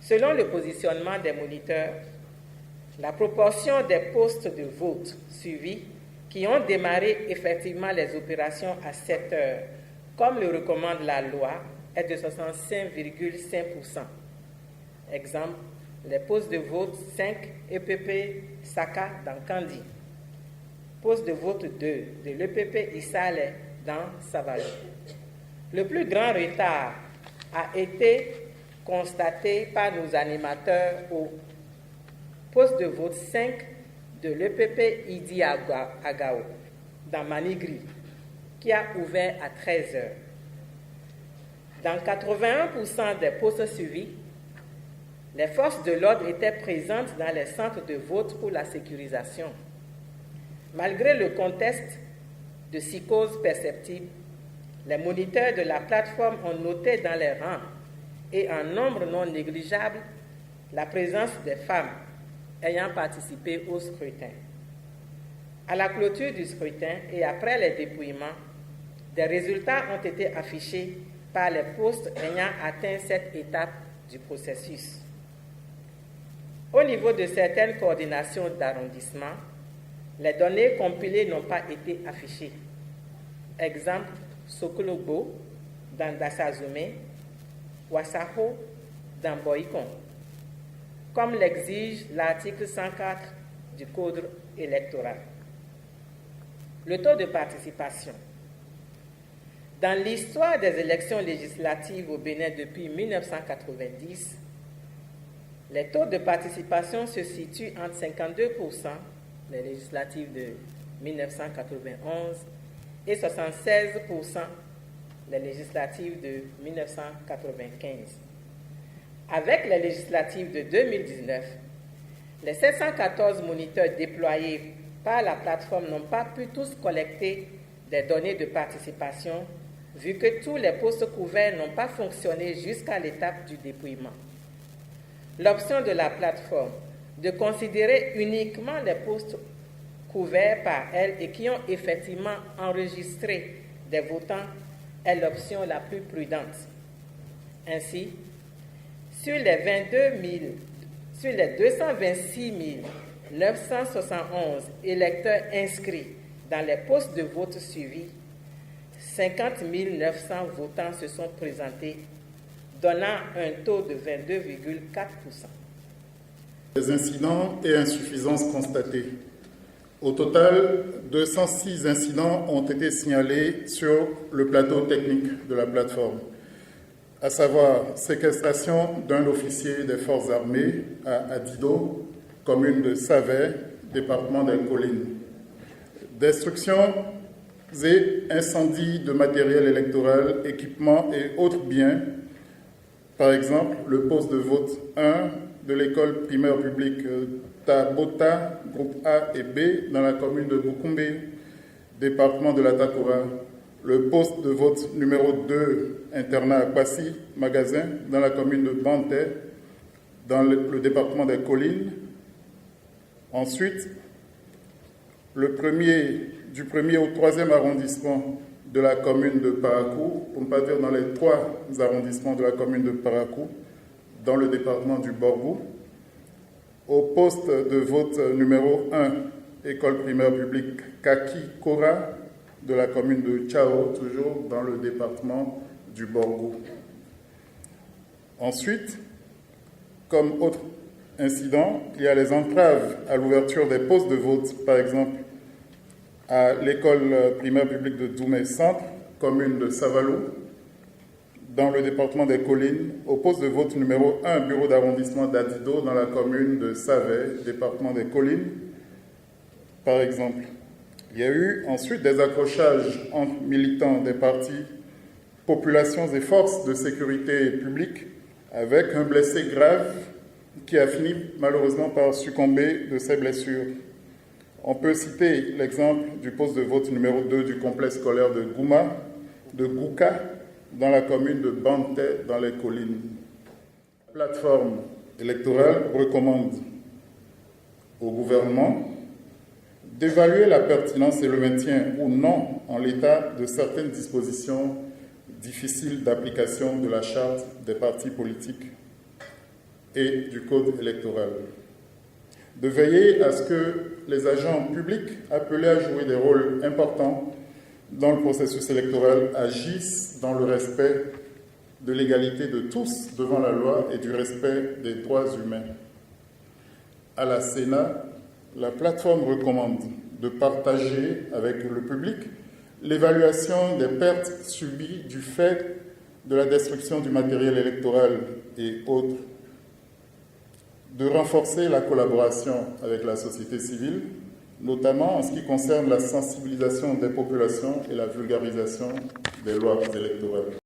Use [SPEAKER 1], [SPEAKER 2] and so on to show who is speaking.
[SPEAKER 1] Selon le positionnement des moniteurs, la proportion des postes de vote suivis qui ont démarré effectivement les opérations à 7 heures, comme le recommande la loi, est de 65,5%. Exemple, les postes de vote 5 EPP Saka dans Kandi, poste de vote 2 de l'EPP Isale dans Savali. Le plus grand retard a été constaté par nos animateurs au poste de vote 5 de l'EPP Idi Agao dans Manigri, qui a ouvert à 13 heures. Dans 81% des postes suivis, les forces de l'ordre étaient présentes dans les centres de vote pour la sécurisation. Malgré le contexte de psychose perceptible, les moniteurs de la plateforme ont noté dans les rangs et en nombre non négligeable la présence des femmes ayant participé au scrutin. À la clôture du scrutin et après les dépouillements, des résultats ont été affichés par les postes ayant atteint cette étape du processus. Au niveau de certaines coordinations d'arrondissement, les données compilées n'ont pas été affichées. Exemple, Sokolobo dans Dassazoumé, Wassaho dans Boïkon, comme l'exige l'article 104 du Code électoral. Le taux de participation. Dans l'histoire des élections législatives au Bénin depuis 1990, les taux de participation se situent entre 52%, les législatives de 1991, et 76%, les législatives de 1995. Avec les législatives de 2019, les 714 moniteurs déployés par la plateforme n'ont pas pu tous collecter des données de participation, vu que tous les postes couverts n'ont pas fonctionné jusqu'à l'étape du dépouillement. L'option de la plateforme de considérer uniquement les postes couverts par elle et qui ont effectivement enregistré des votants est l'option la plus prudente. Ainsi, sur les 226 971 électeurs inscrits dans les postes de vote suivis, 50 900 votants se sont présentés, donnant un taux de 22,4%.
[SPEAKER 2] Les incidents et insuffisances constatés. Au total, 206 incidents ont été signalés sur le plateau technique de la plateforme, à savoir séquestration d'un officier des forces armées à Adido, commune de Savet, département des Collines, destruction et incendie de matériel électoral, équipements et autres biens, par exemple le poste de vote 1 de l'école primaire publique Tabota, groupe A et B, dans la commune de Bukumbe, département de la Takura, le poste de vote numéro 2, internat à Kwasi, magasin, dans la commune de Bante, dans le département des Collines. Ensuite, du 1er au 3e arrondissement de la commune de Parakou, pour ne pas dire dans les 3 arrondissements de la commune de Parakou, dans le département du Borgou, au poste de vote numéro 1, école primaire publique Kaki Kora, de la commune de Tchao, toujours dans le département du Borgou. Ensuite, comme autre incident, il y a les entraves à l'ouverture des postes de vote, par exemple à l'école primaire publique de Doumé Centre, commune de Savalou, dans le département des Collines, au poste de vote numéro 1, bureau d'arrondissement d'Adido, dans la commune de Savet, département des Collines, par exemple. Il y a eu ensuite des accrochages entre militants des partis, populations et forces de sécurité publique, avec un blessé grave qui a fini malheureusement par succomber de ses blessures. On peut citer l'exemple du poste de vote numéro 2 du complexe scolaire de Gouma, de Gouka, dans la commune de Bante, dans les Collines. La plateforme électorale recommande au gouvernement d'évaluer la pertinence et le maintien ou non en l'état de certaines dispositions difficiles d'application de la charte des partis politiques. et du Code électoral. De veiller à ce que les agents publics appelés à jouer des rôles importants dans le processus électoral agissent dans le respect de l'égalité de tous devant la loi et du respect des droits humains. À la Sénat, la plateforme recommande de partager avec le public l'évaluation des pertes subies du fait de la destruction du matériel électoral et autres, de renforcer la collaboration avec la société civile, notamment en ce qui concerne la sensibilisation des populations et la vulgarisation des lois électorales.